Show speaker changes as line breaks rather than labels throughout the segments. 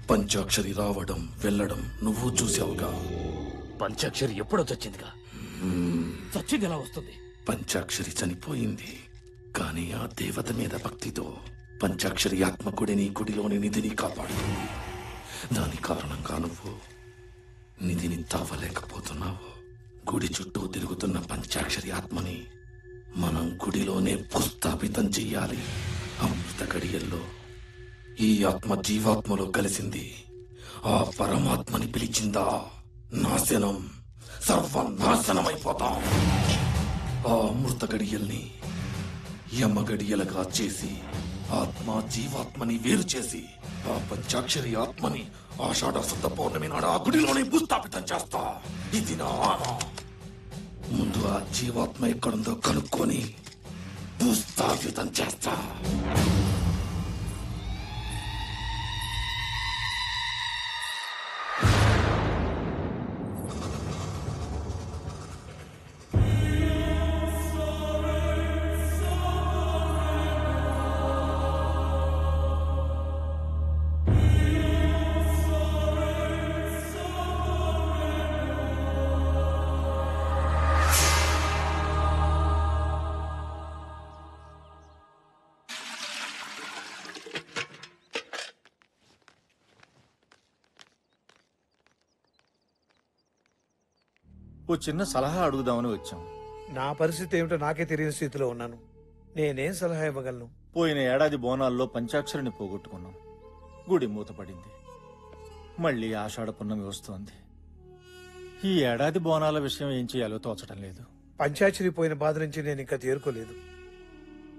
పంచాక్షరి రావడం వెళ్ళడం నువ్వు చూసావుగా.
పంచాక్షరి ఎప్పుడో చచ్చిందిగా. చచ్చింది ఎలా వస్తుంది?
పంచాక్షరి చనిపోయింది, కానీ ఆ దేవత మీద భక్తితో పంచాక్షరి ఆత్మ గుడిని, గుడిలోని నిధిని కాపాడు. దాని కారణంగా నువ్వు నిధిని తావలేకపోతున్నావు. గుడి చుట్టూ తిరుగుతున్న పంచాక్షరి ఆత్మని మనం గుడిలోనే భూస్థాపితం చెయ్యాలి. అమృత గడియల్లో ఈ ఆత్మ జీవాత్మలో కలిసింది. ఆ పరమాత్మని పిలిచిందా నాశనం, సర్వనాశనమైపోతాం. ఆ అమృత గడియల్ని యమ గడియలుగా చేసి ఆత్మ జీవాత్మని వేరు చేసి ఆ పంచాక్షరి ఆత్మని ఆషాఢ శుద్ధ పౌర్ణమి నాడు ఆ గుడిలోనే భూస్థాపితం చేస్తా. ఇది నా ఆన. ముందు ఆ జీవాత్మ ఎక్కడుందో కనుక్కొని భూస్థాపితం చేస్తా.
ఓ చిన్న సలహా అడుగుదామని వచ్చాం.
నా పరిస్థితి ఏమిటో నాకే తెలియని స్థితిలో ఉన్నాను. నేనేం సలహా ఇవ్వగలను?
పోయిన ఏడాది బోనాల్లో పంచాక్షరిని పోగొట్టుకున్నాం. గుడి మూతపడింది. మళ్ళీ ఆషాఢ పున్నమి వస్తోంది. ఈ ఏడాది బోనాల విషయం ఏం చేయాలో తోచడం లేదు.
పంచాక్షరి పోయిన బాధ నుంచి నేను ఇంకా తేరుకోలేదు.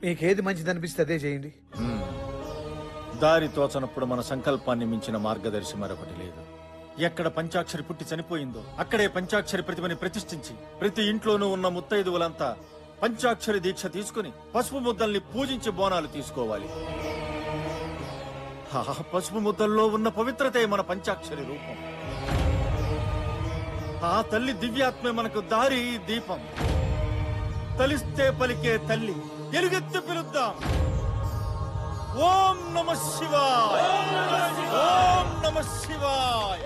మీకేది మంచిదనిపిస్తే అదే చేయండి.
దారి తోచనప్పుడు మన సంకల్పాన్ని మించిన మార్గదర్శి మరొకటి లేదు. ఎక్కడ పంచాక్షరి పుట్టి చనిపోయిందో అక్కడే పంచాక్షరి ప్రతిమని ప్రతిష్ఠించి ప్రతి ఇంట్లోనూ ఉన్న ముత్తైదువులంతా పంచాక్షరి దీక్ష తీసుకుని పసుపు ముద్దల్ని పూజించి బోనాలు తీసుకోవాలి. ఆ పసుపు ముద్దల్లో ఉన్న పవిత్రతే మన పంచాక్షరి రూపం. ఆ తల్లి దివ్యాత్మే మనకు దారి, దీపం. తలిస్తే పలికే తల్లి ఎలుగెత్తి పిలుద్దాం. ఓం నమః శివాయ, ఓం నమః శివాయ.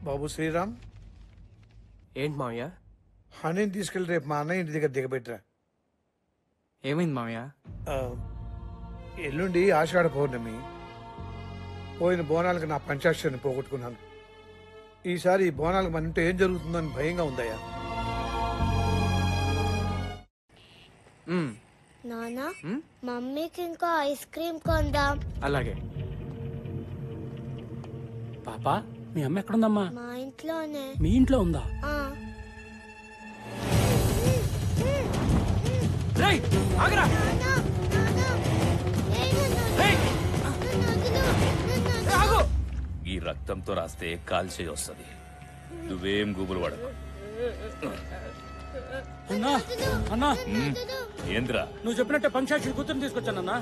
బాబు శ్రీరామ్,
ఏంటి మావయ్య?
హనీని తీసుకెళ్లి రేపు మా అన్నయ్య ఇంటి దగ్గర దిగబెట్టరా.
ఏమైంది మావయ్య?
ఎల్లుండి ఆషాఢ పౌర్ణమి. పోయిన బోనాలకు నా పంచాక్షరిని పోగొట్టుకున్నాను. ఈసారి ఈ బోనాలకు మన ఇంట్లో ఏం జరుగుతుందని భయంగా ఉందయ్యా.
నానా, మమ్మీకి ఇంకా ఐస్ క్రీమ్ కొందాం.
అలాగే. పాపా, మీ అమ్మ ఎక్కడుందమ్మా?
మా ఇంట్లోనే.
మీ ఇంట్లో ఉందా? ఆగరా.
ఈ రక్తంతో రాస్తే కాల్చే వస్తుంది. నువ్వేం గుబులు పడకు.
అన్నా, అన్నా,
ఏంద్రా?
నువ్వు చెప్పినట్టే పంచాక్షరి కూతురుని తీసుకొచ్చానన్నా.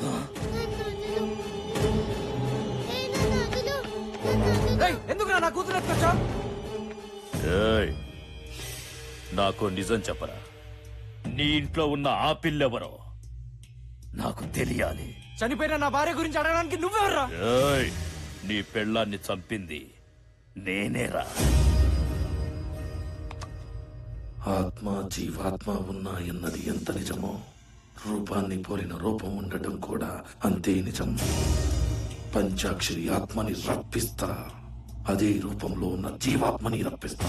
ఎందుకు నా కూతురు ఎత్తుకొచ్చా?
నాకు నిజం చెప్పరా. నీ ఇంట్లో ఉన్న ఆ పిల్లెవరో నాకు తెలియాలి.
చనిపోయిన నా భార్య గురించి అడగడానికి నువ్వెవర్రా?
నీ పెళ్ళాన్ని చంపింది నేనేరా.
ఆత్మ జీవాత్మ ఉన్నాయన్నది ఎంత నిజమో, రూపాన్ని పోలిన రూపం ఉండటం కూడా అంతే నిజం. పంచాక్షరి ఆత్మని రప్పిస్తా, అదే రూపంలో ఉన్న జీవాత్మని రప్పిస్తా.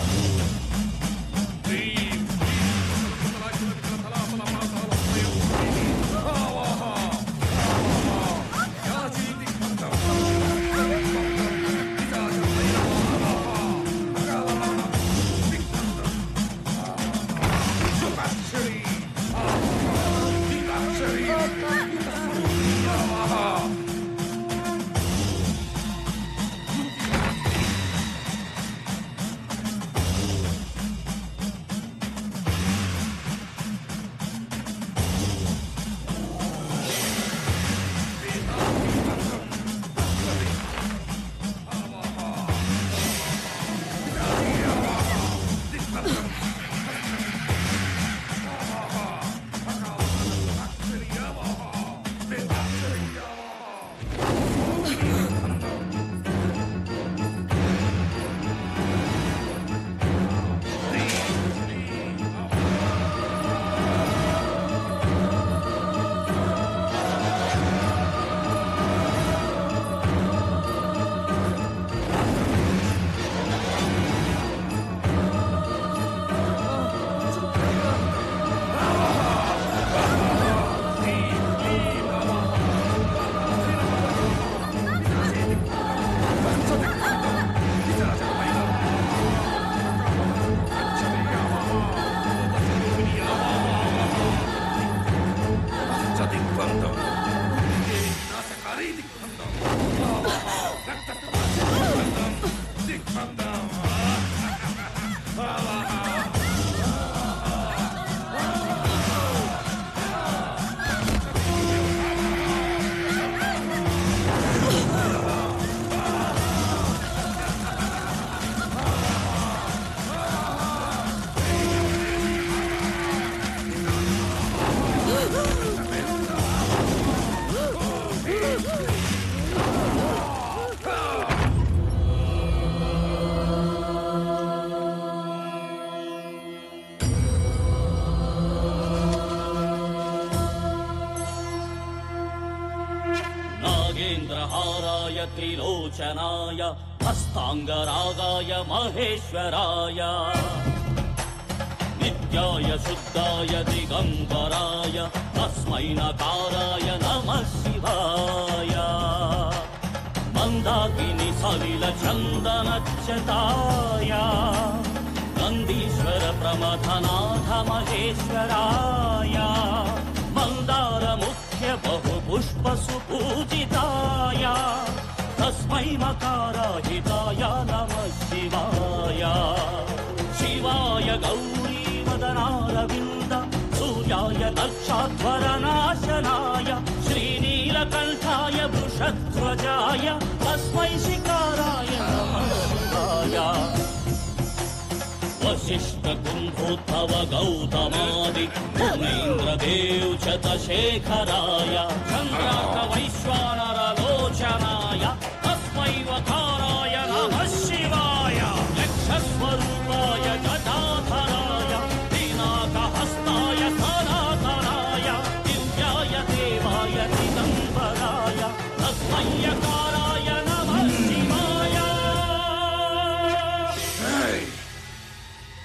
त्रिलोचनाय हस्ताङ्गरागाय महेश्वराय नित्याय शुद्धाय दिगम्बराय तस्मै नकाराय नमः शिवाय मन्दाकिनी सलिल चन्दनच्युताय नन्दीश्वर प्रमथनाथ महेश्वराय मन्दार मुख्य बहुपुष्प सुपूजिताय तस्मै मकाराहिताय नमः शिवाय शिवाय गौरी वदनारविन्द सूर्याय दक्षाध्वरनाशनाय श्रीनीलकण्ठाय वृषध्वजाय तस्मै शिकाराय नमः शिवाय वसिष्ठ कुम्भोद्भव गौतमादि मुनीन्द्रदेव शतशेखराय चन्द्रार्क वैश्वानर लोचनाय तस्मै वकाराय नमः शिवाय यक्षस्वरूपाय जटाधराय पिनाकहस्ताय सनातनाय दिव्याय देवाय दिगम्बराय तस्मै यकाराय नमः शिवाय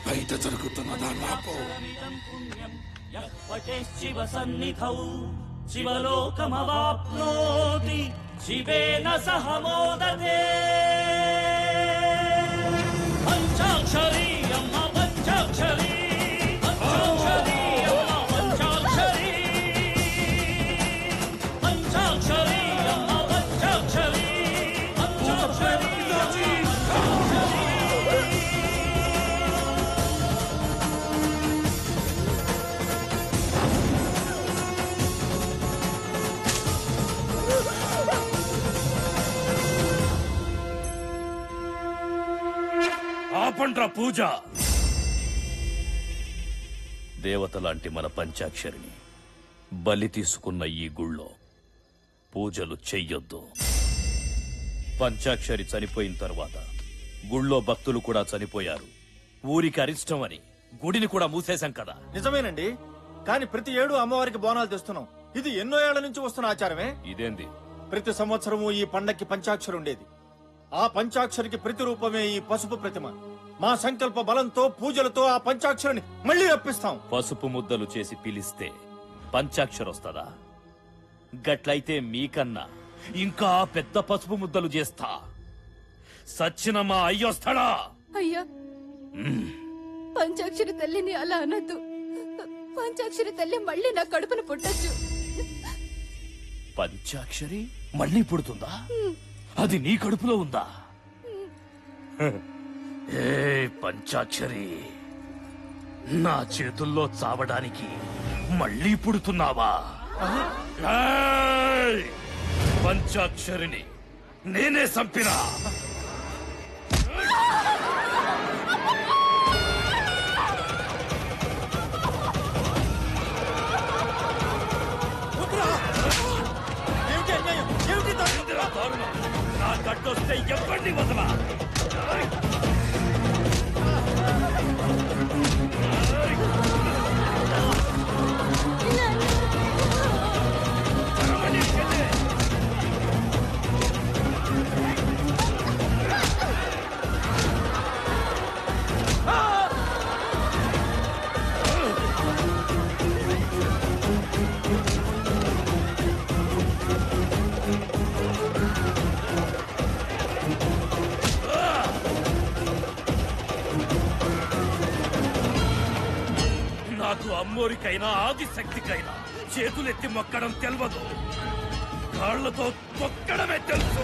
బయట జరుగుతున్నదా నాపో
शिव सन्निधौ शिवलोकमवाप्नोति शिवेन सह मोदते पंचाक्षरी अम्मा पंचाक्षरी पंचाक्षरी अम्मा पंचाक्षरी पंचाक्षरी अम्मा पंचाक्षरी पंचाक्षरी
ఆపండ్రా పూజ. దేవత లాంటి మన పంచాక్షరిని బలి తీసుకున్న ఈ గుళ్ళో పూజలు చెయ్యొద్దు. పంచాక్షరి చనిపోయిన తర్వాత గుళ్ళో భక్తులు కూడా చనిపోయారు. ఊరికి అరిష్టం అని గుడిని కూడా మూసేశాం కదా.
నిజమేనండి, కానీ ప్రతి ఏడు అమ్మవారికి బోనాలు తెస్తున్నాం. ఇది ఎన్నో ఏళ్ల నుంచి వస్తున్న ఆచారమే.
ఇదేంది?
ప్రతి సంవత్సరము ఈ పండక్కి పంచాక్షరి ఉండేది. ఆ పంచాక్షరికి ప్రతిరూపమే ఈ పసుపు ప్రతిమ. మా సంకల్ప బలంతో పూజలతో ఆ పంచాక్షరిని మళ్ళీ రప్పిస్తాం.
పసుపు ముద్దలు చేసి పిలిస్తే పంచాక్షరొస్తదా? గట్లయితే మీకన్నా ఇంకా పెద్ద పసుపు ముద్దలు చేస్తా. సచ్చిన మా అయ్యొస్తాడా?
అయ్యా, పంచాక్షరి తల్లిని అలా అనద్దు. పంచాక్షరి తల్లి మళ్ళీ నా కడుపును పుట్టచ్చు.
పంచాక్షరి మళ్ళీ పుడుతుందా? అది నీ కడుపులో ఉందా? ఏ పంచాక్షరి, నా చేతుల్లో చావడానికి మళ్ళీ పుడుతున్నావా? ఏయ్! పంచాక్షరిని నేనే చంపినా. నా గడ్డొస్తే ఎవరిని వదలా. నాకు అమ్మోరికైనా ఆదిశక్తికైనా చేతులెత్తి మొక్కడం తెలవదు, కాళ్లతో తొక్కడమే తెలుసు.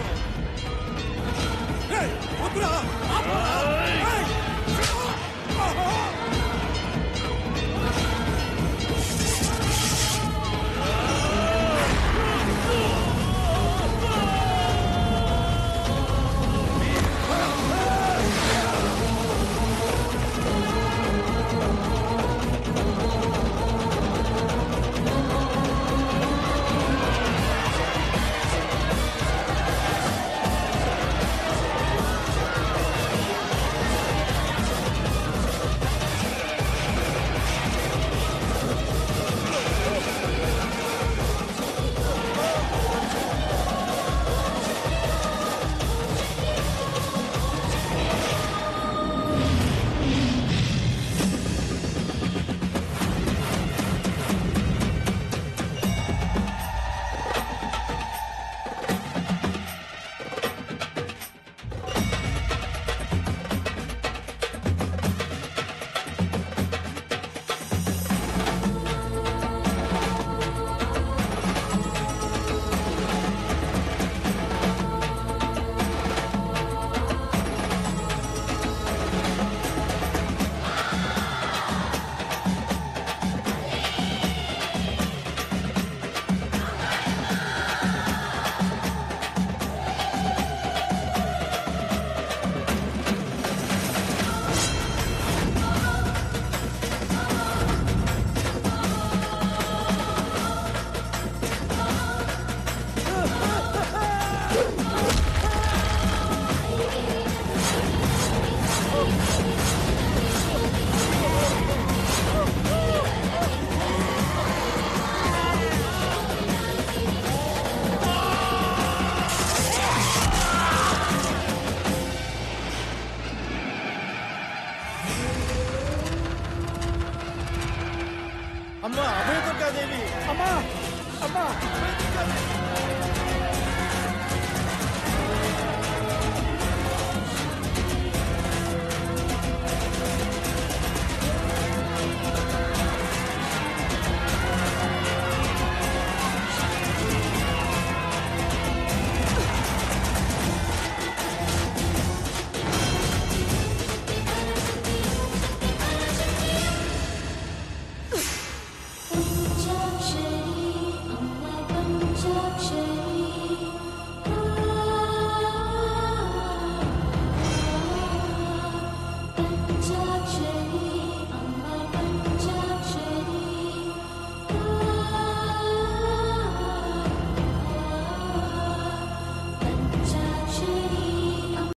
అమ్మా అభయదుర్గాదేవి
అమ్మా అమ్మా